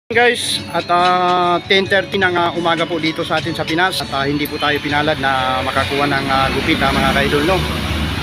Guys, at 10:30 ng umaga po dito sa atin sa Pinas at hindi po tayo pinalad na makakuha ng gupit mga kaidol, no?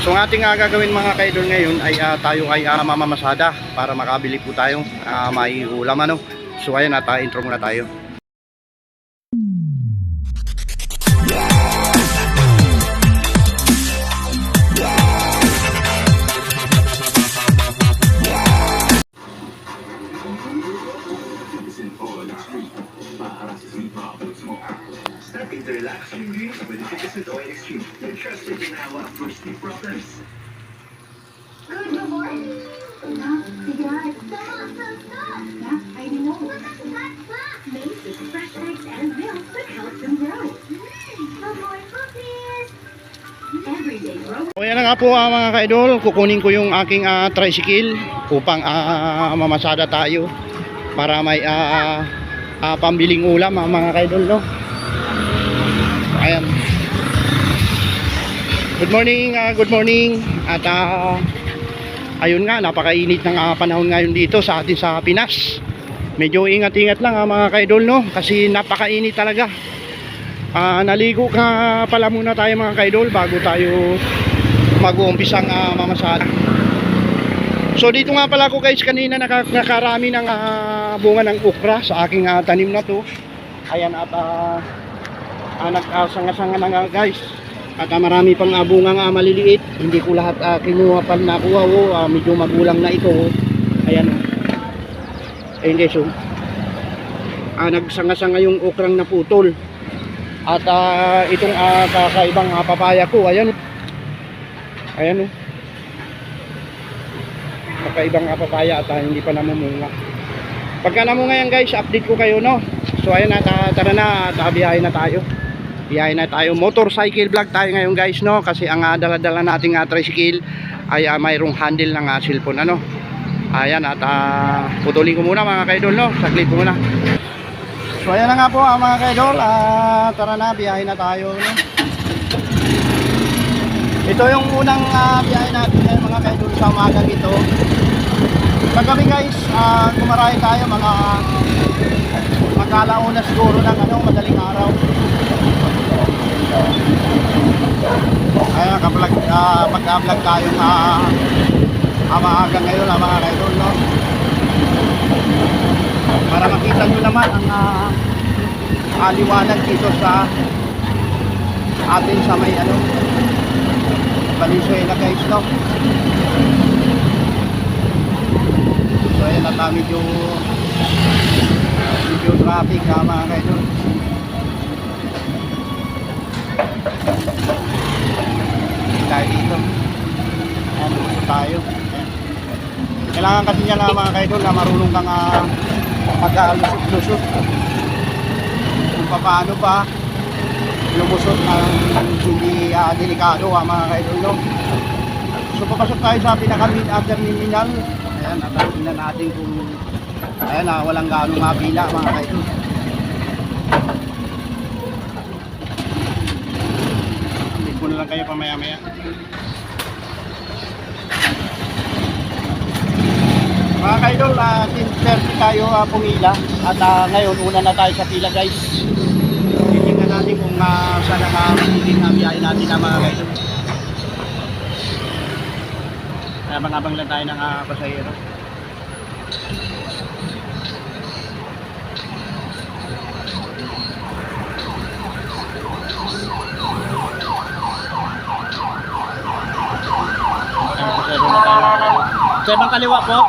So ang ating gagawin mga kaidol ngayon ay tayo ay mamamasada para makabili po tayo may ulam, ano? So ayan, intro muna tayo. Starting to relax yung dreams with the tickets with Oil Extreme. You're trusted in our for sleep problems. Good morning. Bigat. Stop. That's I know. That's made with fresh eggs and milk that helps them grow. For more cookies. Everyday grow. So yan na nga po mga kaidol, kukunin ko yung aking tricycle upang mamasada tayo para may pambiling ulam mga kaidol, no? Ayan. Good morning. At ayun nga, napakainit ng panahon ngayon dito sa atin sa Pinas. Medyo ingat-ingat lang mga kaidol, no? Kasi napakainit talaga. Naligo ka pala muna tayo mga kaidol bago tayo mag-uumpisang mamasada. So dito nga pala ako guys, kanina nakarami ng bunga ng okra sa aking tanim na to. Ayan, at nagsanga-sanga na nga guys. At marami pang bunga maliliit. Hindi ko lahat kinuha pa nakuha. Medyo magulang na ito. Ayan. Ayun guys, nagsanga-sanga yung okrang naputol. At itong kakaibang papaya ko. Ayan. Ayan. Kakaibang papaya at hindi pa namumunga. Pagka namunga yan guys, update ko kayo, no? So ayan, tara na, biyahe na tayo. Biyahe na tayo. Motorcycle vlog tayo ngayon guys, no? Kasi ang dala-dala nating tricycle ay mayroong handle ng cellphone, ano? Ayan, at putulin ko muna mga kaidol, no? Saglit ko muna. So ayan na nga po mga kaidol, tara na, biyahe na tayo, no? Ito yung unang biyahe natin ngayon mga kaidol sa umagang ito. Paggabi guys, kumarahin tayo mga magkalauna siguro ng madaling araw. Kaya mag-vlog tayo maaga ngayon mga kaidol, no? Para makita nyo naman ang liwanag dito sa atin sa may Valenzuela guys, no? So ayan na medyo traffic mga kaidol. Tayo dito. Ayan, lumusot tayo. Ayan. Kailangan kasi niya mga kaidol na marunong kang mag-lusot-lusot. Kung paano pa lumusot ng hindi delikado mga kaidol, no? So papasok tayo sa pinaka-terminal. Ayan, tingnan natin kung walang gaano mapila mga kaidol. Hindi ko na lang kayo pamaya-maya. Mga kaidol, 10:30 tayo pumila. At ngayon, una na tayo sa pila guys. Titingnan natin kung saan ang magiging biyahe natin mga kaidol. Abang-abang lang tayo ng pasahero. Sa ibang kaliwa po.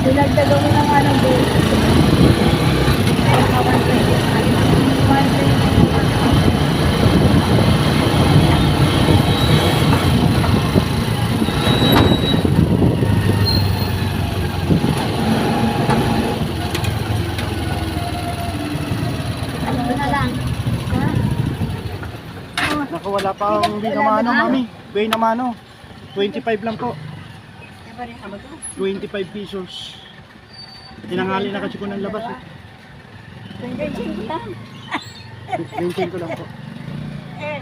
Dinagdagan mo na nga ng bill. Kaya 120. Ano na lang? Ha? Naku, wala pa akong bay na mano, mami. Bay na mano. 25 lang po. 25 pesos. Tinanghali na kasi ko ng labas eh. 25 lang. 25 ko lang po. Eh,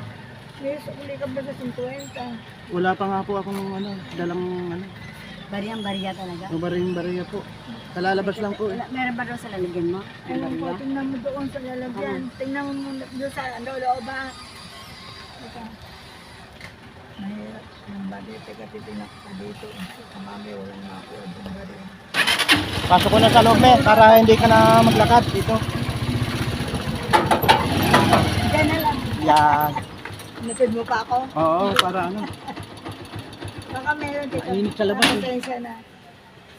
may sukuli ka ba sa 50? Wala pa nga po akong ano, dalang ano, Bariyang-bariya talaga. bariya po. Kalalabas lang po eh. Meron ba daw sa lalagyan mo? Ayun po, tingnan mo doon sa lalagyan. Tingnan mo muna doon sa looba. Ito. Mahirap yung bari. Teka, titinak ka dito. Kamami, walang makuha yung bari. Pasok ko na sa loob eh, para hindi ka na maglakad dito. Diyan na lang. Yan. Napid mo pa ako? Oo, para ano. Baka meron dito. Mainit sa labas eh. Pasensya na.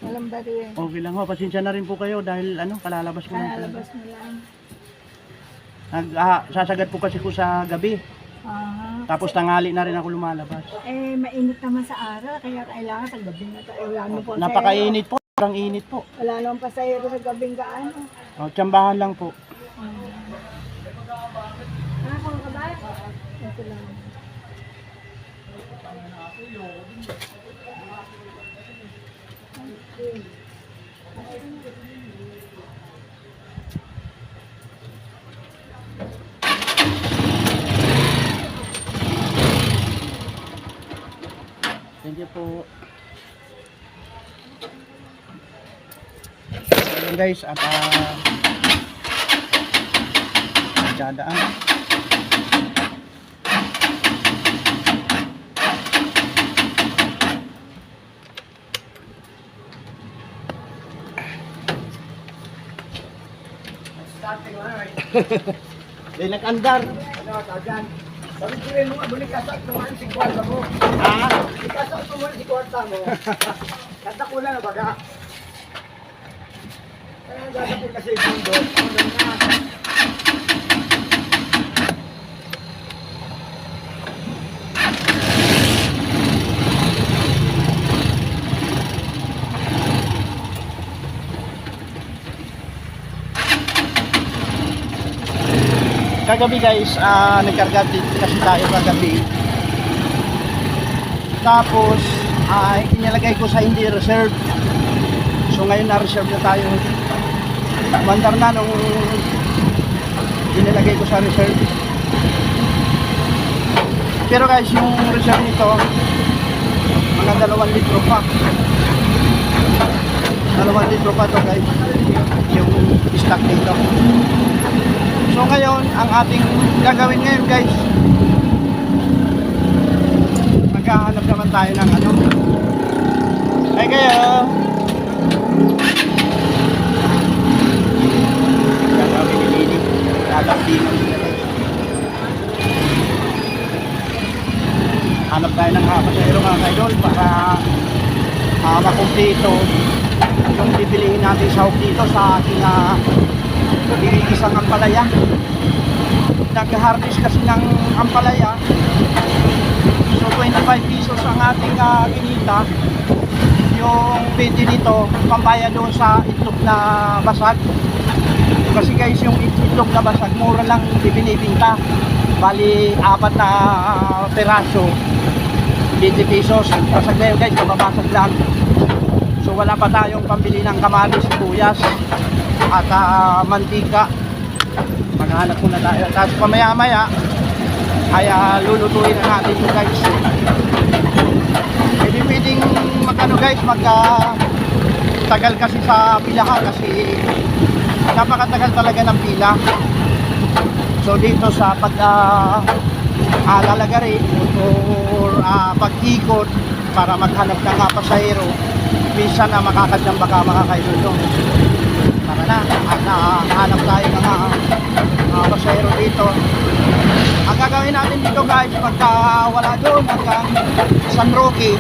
Walang bari eh. Okay lang ho, pasensya na rin po kayo dahil ano, kalalabas ko lang. Kalalabas mo lang. Sasagad po kasi ko sa gabi. Ah. Tapos tanghali na rin ako lumalabas. Eh, mainit naman sa araw. Kaya kailangan sa gabi na tayo. Wala naman po. Napakainit po, parang init po. Wala naman pasahero sa gabing gaano. O, tsambahan lang po. Kung ka ba? Ito lang. Thank you po. Ayan guys, at dadaan. Di nag-andar. Ano, tagan? Sabi ko rin mo, buli kasat tumaan si kwarta mo. Ah, Ikasat tumaan si kwarta mo. Kata ko lang, baga. Kaya gagapin kasi yung mundo. Ano na? kagabi guys, nagkarga din kasi tayo kagabi. Tapos, inilagay ko sa hindi reserve. So ngayon na-reserve na tayo. Mandar na nung inilagay ko sa reserve. Pero guys, yung reserve nito, mga 2 litro pa. 2 litro pa to guys, yung stock nito. So ngayon, ang ating gagawin ngayon guys, maghahanap naman tayo ng ano. Ay kayo! Gagawin ni Lili. Tatagdinan nila guys. Hanap tayo ng pasahero mga kaidol para makumpleto yung bibilihin natin sahog dito sa ating isang ampalaya. Nag-harvest kasi ng ampalaya. So 25 pesos ang ating kinita. Yung 20 dito, pambayad doon sa itlog na basag. Kasi guys, yung itlog na basag, mura lang binibinta. Bali, 4 na peraso, 20 pesos. Basag na yun guys, mababasag lang. So wala pa tayong pambili ng kamatis, sibuyas at mantika. Maghanap muna tayo. Tapos pamaya-maya ay lulutuin na natin ito guys. Hindi pwedeng magano guys, tagal kasi sa pilahan kasi napakatagal talaga ng pila. So dito sa lalagari or pag-ikot para maghanap ng pasahero, minsan na makakadyamba ka mga kaidol. Tara na, at hanap tayo ng pasahero dito. Ang gagawin natin dito guys, pagka wala doon hanggang San Roque,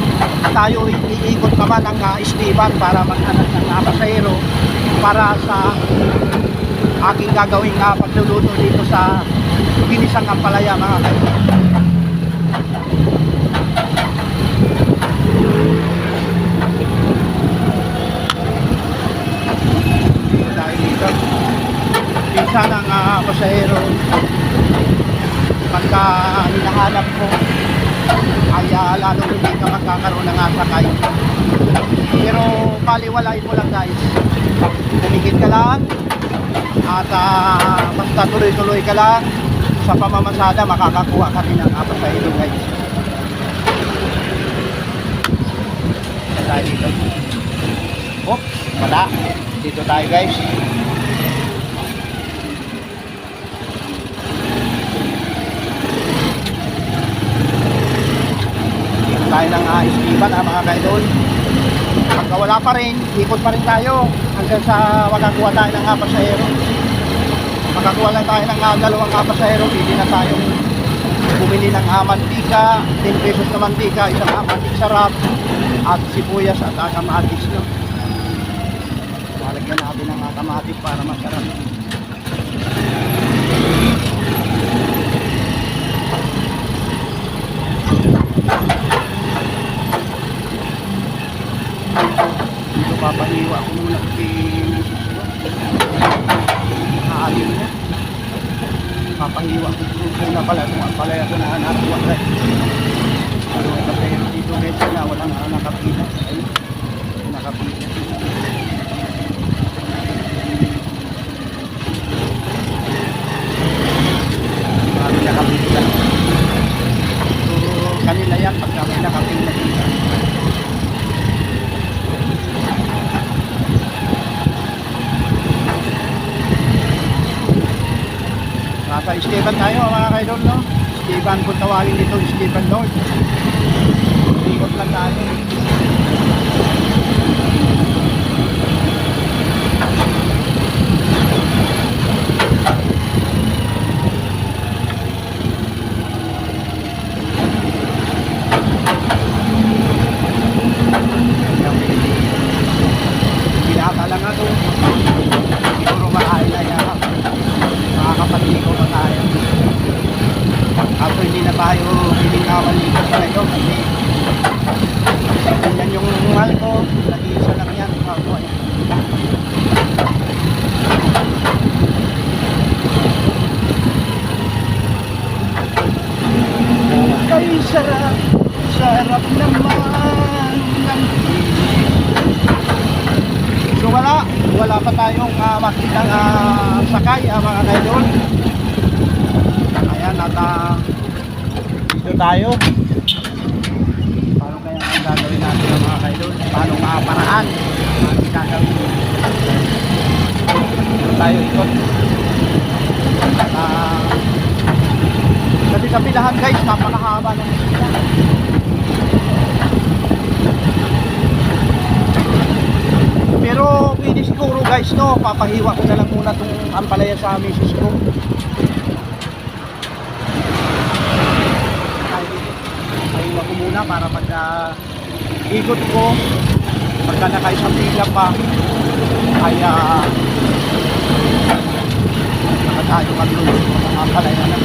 tayo iikot naman ang Esteban para maghanap ng pasahero para sa aking gagawing pagluluto dito sa Ginisang Ampalaya mga kaibigan. Dahil dito, minsan ang pasahero pagka hinahanap ko ay lalong hindi ka magkakaroon ng sakay. Pero baliwalain mo lang guys, tumigil ka lang at basta tuloy-tuloy ka lang sa pamamasada, makakakuha ka rin ng pasahero guys. Tayo dito. Oh, wala. Dito tayo guys. Tayo ng Esteban mga kaidol. Pagka wala pa rin, ikot pa rin tayo hanggang sa makakuha tayo ng pasahero. Makakuha lang tayo ng dalawang pasahero, pili na tayo bumili ng mantika, 10 pesos na mantika, isang mantik sarap at sibuyas at kamatis, no? Lalagyan natin ng kamatis para masarap. Dito papahiwa ko muna kay Mrs. Aalin niya. Papahiwa ko muna pala ako na nakakuha guys. Kasi dito guys na walang nakapila. Ayun, nakapila. Marami nakapila. So kanila yan pagka may nakapila dito. Nasa Esteban tayo mga kaidol, no? Esteban kung tawagin dito, Esteban Lord. Ikot lang tayo. Pinaka lang nga to. Siguro maaay na yan. Makakapag-ikaw na tayo. Ako hindi na tayo pilingawan dito sa ngayon kasi yan yung mahal ko. Nag-iisa lang yan. Ay sarap, sarap naman ng so wala pa tayong makitang sakay mga kaidol. Ayan at dito tayo. Paano kaya ang gagawin natin mga kaidol? Paano paraan? Paano gagawin? Dito tayo ikot. Kasi sa pilahan guys, napakahaba ng isla. Pero pwede siguro guys, no, papahiwa ko na lang muna itong ampalaya sa misis ko. Pahiwa ko muna para pag ikot ko, pagka nakaisang pila pa ay nakatayo mag-lulog ng ampalaya na.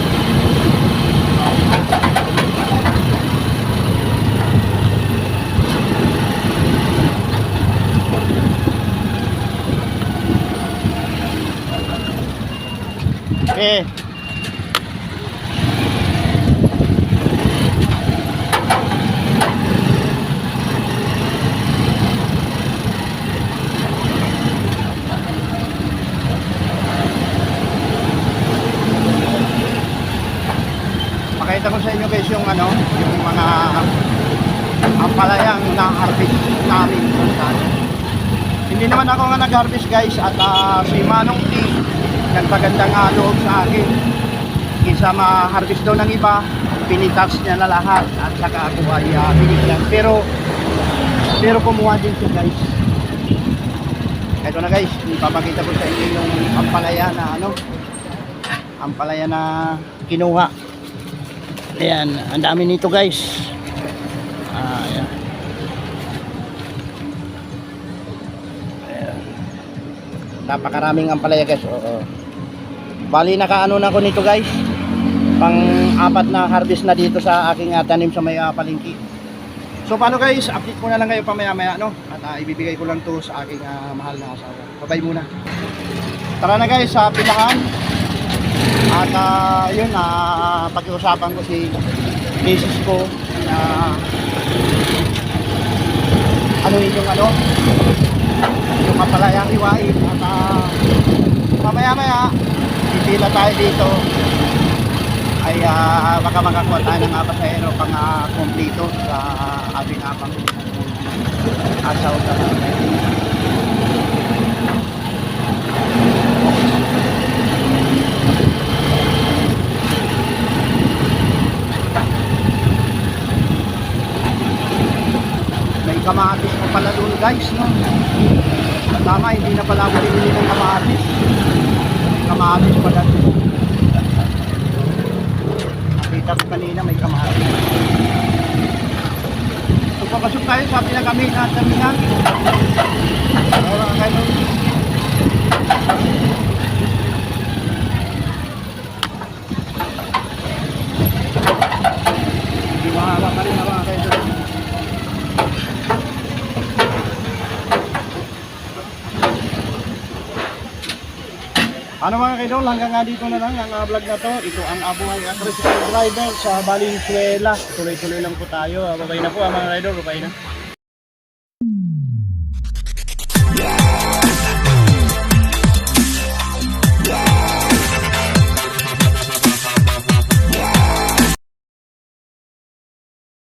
Okay. Pakita ko sa inyo guys yung yung mga ampalayang na-harvest namin sa hindi naman ako nga nag-harvest guys at si Manong T nagpagandang loob sa akin kaysa ma-harvest daw ng iba, pinitas niya na lahat at saka ako ay binigyan pero kumuha din siya guys. Ito na guys, ipapakita ko sa inyo yung ampalaya na ampalaya na kinuha. Ayan, ang dami nito guys. Ayan. Ayan. Napakaraming ampalaya guys. Oo. Bali nakaano na ko nito guys. Pang-apat na harvest na dito sa aking tanim sa may palengke. So paano guys, update ko na lang kayo pamaya-maya no. At ibibigay ko lang to sa aking mahal na asawa. Bye-bye muna. Tara na guys sa pilahan. At yun, pag-iusapan ko si misis ko na ano yung kapalayang iwain. At mamaya-maya pipila tayo dito ay baka makakuha tayo ng pasahero pang kompleto sa ating pang asaw sa may kamatis mo pala doon guys no? Tama, hindi na pala ako binili ng kamatis. May kamatis pala doon. Nakita ko kanina may kamatis. So papasok tayo sa pinagami na terminal. Mga kaidol. Hindi mahaba pa rin mga kaidol. Ano mga kaidol, hanggang nga dito na lang ang vlog na to. Ito ang abuhay at tricycle driver sa Valenzuela. Tuloy-tuloy lang po tayo. Babay na po mga kaidol, babay na.